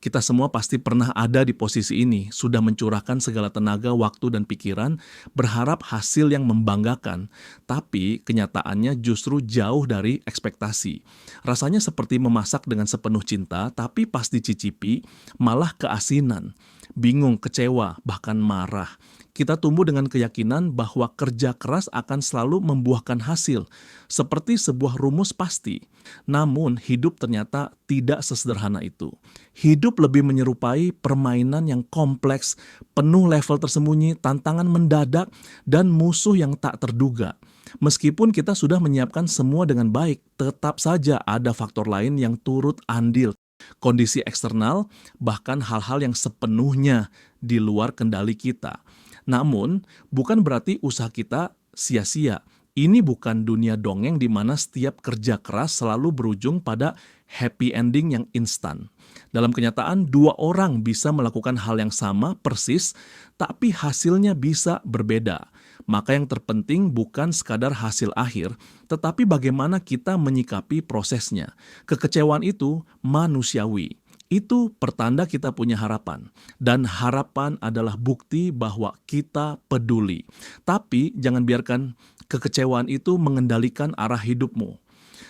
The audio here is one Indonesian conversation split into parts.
Kita semua pasti pernah ada di posisi ini, sudah mencurahkan segala tenaga, waktu, dan pikiran, berharap hasil yang membanggakan, tapi kenyataannya justru jauh dari ekspektasi. Rasanya seperti memasak dengan sepenuh cinta, tapi pas dicicipi, malah keasinan. Bingung, kecewa, bahkan marah. Kita tumbuh dengan keyakinan bahwa kerja keras akan selalu membuahkan hasil, seperti sebuah rumus pasti. Namun, hidup ternyata tidak sesederhana itu. Hidup lebih menyerupai permainan yang kompleks, penuh level tersembunyi, tantangan mendadak, dan musuh yang tak terduga. Meskipun kita sudah menyiapkan semua dengan baik, tetap saja ada faktor lain yang turut andil. Kondisi eksternal, bahkan hal-hal yang sepenuhnya di luar kendali kita. Namun, bukan berarti usaha kita sia-sia. Ini bukan dunia dongeng di mana setiap kerja keras selalu berujung pada happy ending yang instan. Dalam kenyataan, dua orang bisa melakukan hal yang sama persis, tapi hasilnya bisa berbeda. Maka yang terpenting bukan sekadar hasil akhir, tetapi bagaimana kita menyikapi prosesnya. Kekecewaan itu manusiawi. Itu pertanda kita punya harapan. Dan harapan adalah bukti bahwa kita peduli. Tapi jangan biarkan kekecewaan itu mengendalikan arah hidupmu.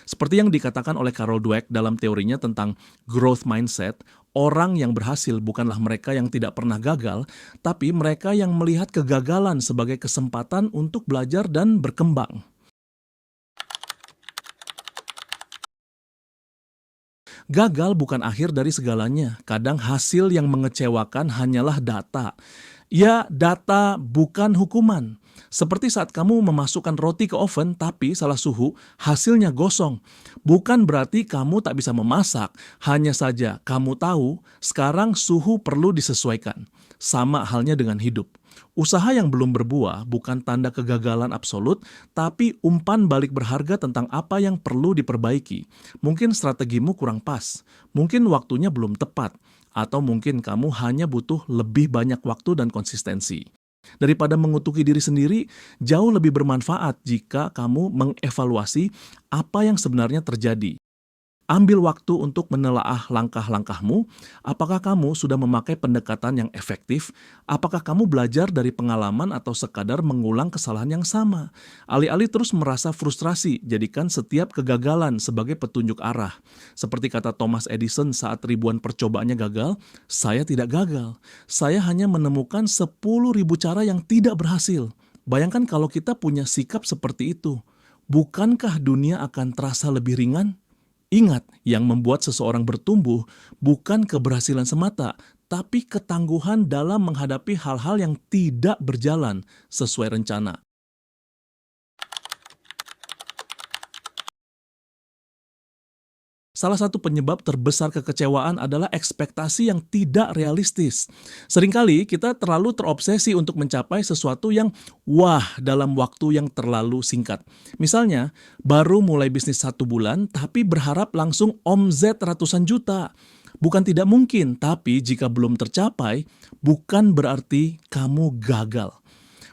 Seperti yang dikatakan oleh Carol Dweck dalam teorinya tentang growth mindset, orang yang berhasil bukanlah mereka yang tidak pernah gagal, tapi mereka yang melihat kegagalan sebagai kesempatan untuk belajar dan berkembang. Gagal bukan akhir dari segalanya. Kadang hasil yang mengecewakan hanyalah data. Ya, data bukan hukuman. Seperti saat kamu memasukkan roti ke oven tapi salah suhu, hasilnya gosong. Bukan berarti kamu tak bisa memasak, hanya saja kamu tahu sekarang suhu perlu disesuaikan. Sama halnya dengan hidup. Usaha yang belum berbuah bukan tanda kegagalan absolut, tapi umpan balik berharga tentang apa yang perlu diperbaiki. Mungkin strategimu kurang pas, mungkin waktunya belum tepat, atau mungkin kamu hanya butuh lebih banyak waktu dan konsistensi. Daripada mengutuki diri sendiri, jauh lebih bermanfaat jika kamu mengevaluasi apa yang sebenarnya terjadi. Ambil waktu untuk menelaah langkah-langkahmu. Apakah kamu sudah memakai pendekatan yang efektif? Apakah kamu belajar dari pengalaman atau sekadar mengulang kesalahan yang sama? Alih-alih terus merasa frustrasi, jadikan setiap kegagalan sebagai petunjuk arah. Seperti kata Thomas Edison saat ribuan percobaannya gagal, saya tidak gagal. Saya hanya menemukan 10.000 cara yang tidak berhasil. Bayangkan kalau kita punya sikap seperti itu. Bukankah dunia akan terasa lebih ringan? Ingat, yang membuat seseorang bertumbuh bukan keberhasilan semata, tapi ketangguhan dalam menghadapi hal-hal yang tidak berjalan sesuai rencana. Salah satu penyebab terbesar kekecewaan adalah ekspektasi yang tidak realistis. Seringkali kita terlalu terobsesi untuk mencapai sesuatu yang wah dalam waktu yang terlalu singkat. Misalnya, baru mulai bisnis 1 bulan tapi berharap langsung omzet ratusan juta. Bukan tidak mungkin, tapi jika belum tercapai, bukan berarti kamu gagal.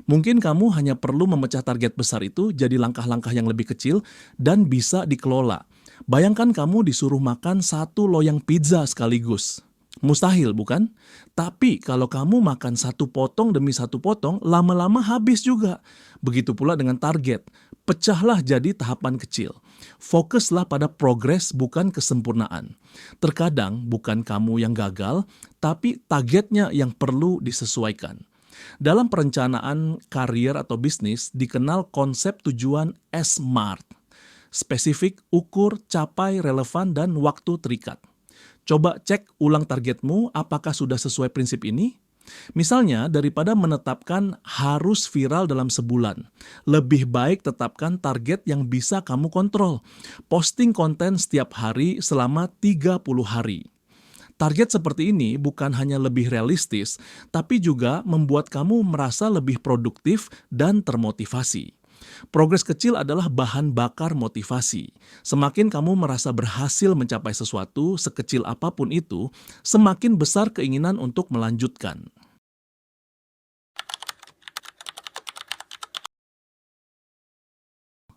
Mungkin kamu hanya perlu memecah target besar itu jadi langkah-langkah yang lebih kecil dan bisa dikelola. Bayangkan kamu disuruh makan 1 loyang pizza sekaligus. Mustahil, bukan? Tapi kalau kamu makan 1 potong demi 1 potong, lama-lama habis juga. Begitu pula dengan target. Pecahlah jadi tahapan kecil. Fokuslah pada progres bukan kesempurnaan. Terkadang bukan kamu yang gagal, tapi targetnya yang perlu disesuaikan. Dalam perencanaan karier atau bisnis, dikenal konsep tujuan SMART. Spesifik, ukur, capai, relevan, dan waktu terikat. Coba cek ulang targetmu apakah sudah sesuai prinsip ini. Misalnya, daripada menetapkan harus viral dalam sebulan, lebih baik tetapkan target yang bisa kamu kontrol. Posting konten setiap hari selama 30 hari. Target seperti ini bukan hanya lebih realistis, tapi juga membuat kamu merasa lebih produktif dan termotivasi. Progres kecil adalah bahan bakar motivasi. Semakin kamu merasa berhasil mencapai sesuatu, sekecil apapun itu, semakin besar keinginan untuk melanjutkan.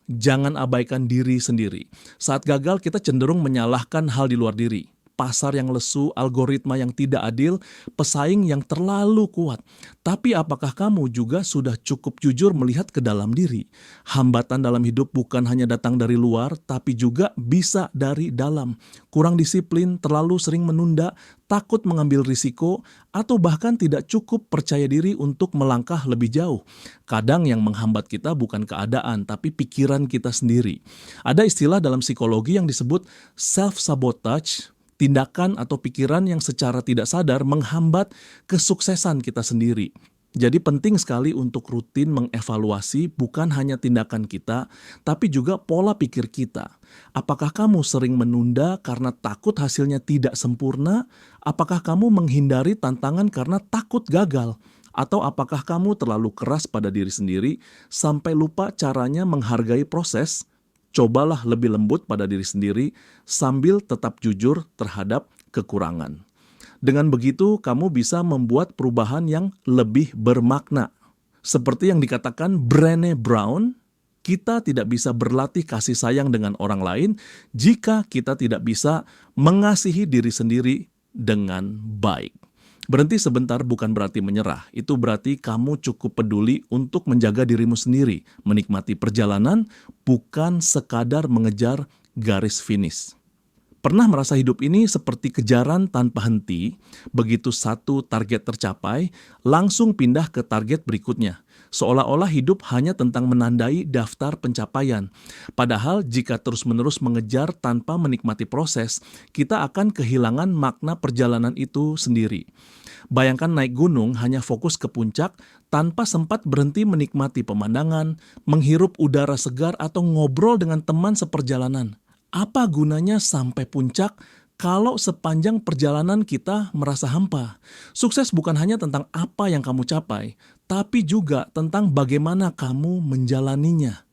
Jangan abaikan diri sendiri. Saat gagal, kita cenderung menyalahkan hal di luar diri. pasar yang lesu, algoritma yang tidak adil, pesaing yang terlalu kuat. Tapi apakah kamu juga sudah cukup jujur melihat ke dalam diri? Hambatan dalam hidup bukan hanya datang dari luar, tapi juga bisa dari dalam. Kurang disiplin, terlalu sering menunda, takut mengambil risiko, atau bahkan tidak cukup percaya diri untuk melangkah lebih jauh. Kadang yang menghambat kita bukan keadaan, tapi pikiran kita sendiri. Ada istilah dalam psikologi yang disebut self-sabotage, tindakan atau pikiran yang secara tidak sadar menghambat kesuksesan kita sendiri. Jadi penting sekali untuk rutin mengevaluasi bukan hanya tindakan kita, tapi juga pola pikir kita. Apakah kamu sering menunda karena takut hasilnya tidak sempurna? Apakah kamu menghindari tantangan karena takut gagal? Atau apakah kamu terlalu keras pada diri sendiri sampai lupa caranya menghargai proses? Cobalah lebih lembut pada diri sendiri sambil tetap jujur terhadap kekurangan. Dengan begitu, kamu bisa membuat perubahan yang lebih bermakna. Seperti yang dikatakan Brené Brown, kita tidak bisa berlatih kasih sayang dengan orang lain jika kita tidak bisa mengasihi diri sendiri dengan baik. Berhenti sebentar bukan berarti menyerah. Itu berarti kamu cukup peduli untuk menjaga dirimu sendiri, menikmati perjalanan, bukan sekadar mengejar garis finish. Pernah merasa hidup ini seperti kejaran tanpa henti, begitu satu target tercapai, langsung pindah ke target berikutnya. Seolah-olah hidup hanya tentang menandai daftar pencapaian. Padahal jika terus-menerus mengejar tanpa menikmati proses, kita akan kehilangan makna perjalanan itu sendiri. Bayangkan naik gunung hanya fokus ke puncak tanpa sempat berhenti menikmati pemandangan, menghirup udara segar atau ngobrol dengan teman seperjalanan. Apa gunanya sampai puncak kalau sepanjang perjalanan kita merasa hampa? Sukses bukan hanya tentang apa yang kamu capai, tapi juga tentang bagaimana kamu menjalaninya.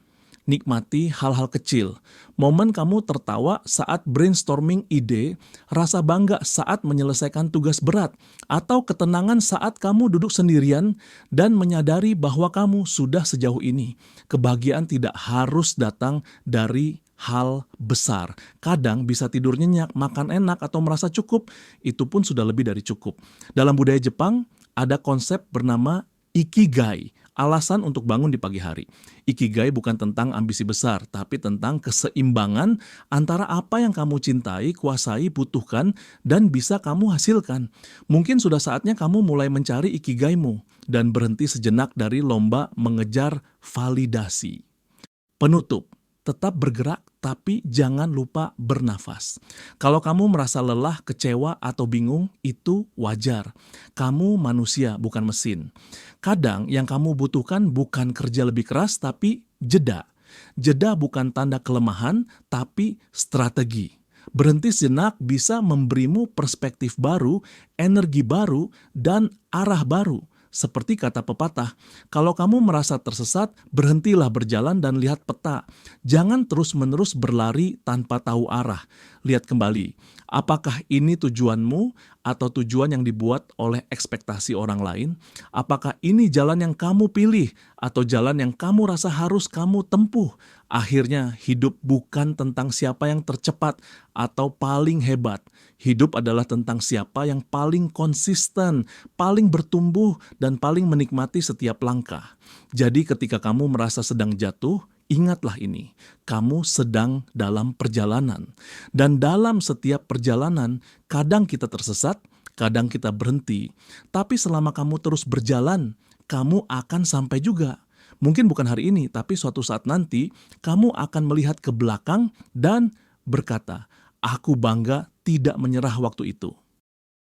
Nikmati hal-hal kecil. Momen kamu tertawa saat brainstorming ide, rasa bangga saat menyelesaikan tugas berat, atau ketenangan saat kamu duduk sendirian dan menyadari bahwa kamu sudah sejauh ini. Kebahagiaan tidak harus datang dari hal besar. Kadang bisa tidur nyenyak, makan enak, atau merasa cukup, itu pun sudah lebih dari cukup. Dalam budaya Jepang, ada konsep bernama Ikigai, alasan untuk bangun di pagi hari. Ikigai bukan tentang ambisi besar, tapi tentang keseimbangan antara apa yang kamu cintai, kuasai, butuhkan, dan bisa kamu hasilkan. Mungkin sudah saatnya kamu mulai mencari ikigaimu dan berhenti sejenak dari lomba mengejar validasi. Penutup. Tetap bergerak, tapi jangan lupa bernafas. Kalau kamu merasa lelah, kecewa, atau bingung, itu wajar. Kamu manusia, bukan mesin. Kadang yang kamu butuhkan bukan kerja lebih keras, tapi jeda. Jeda bukan tanda kelemahan, tapi strategi. Berhenti sejenak bisa memberimu perspektif baru, energi baru, dan arah baru. Seperti kata pepatah, kalau kamu merasa tersesat, berhentilah berjalan dan lihat peta. Jangan terus-menerus berlari tanpa tahu arah. Lihat kembali, apakah ini tujuanmu atau tujuan yang dibuat oleh ekspektasi orang lain? Apakah ini jalan yang kamu pilih atau jalan yang kamu rasa harus kamu tempuh? Akhirnya, hidup bukan tentang siapa yang tercepat atau paling hebat. Hidup adalah tentang siapa yang paling konsisten, paling bertumbuh, dan paling menikmati setiap langkah. Jadi ketika kamu merasa sedang jatuh, ingatlah ini, kamu sedang dalam perjalanan. Dan dalam setiap perjalanan, kadang kita tersesat, kadang kita berhenti. Tapi selama kamu terus berjalan, kamu akan sampai juga. Mungkin bukan hari ini, tapi suatu saat nanti, kamu akan melihat ke belakang dan berkata, "Aku bangga tidak menyerah waktu itu."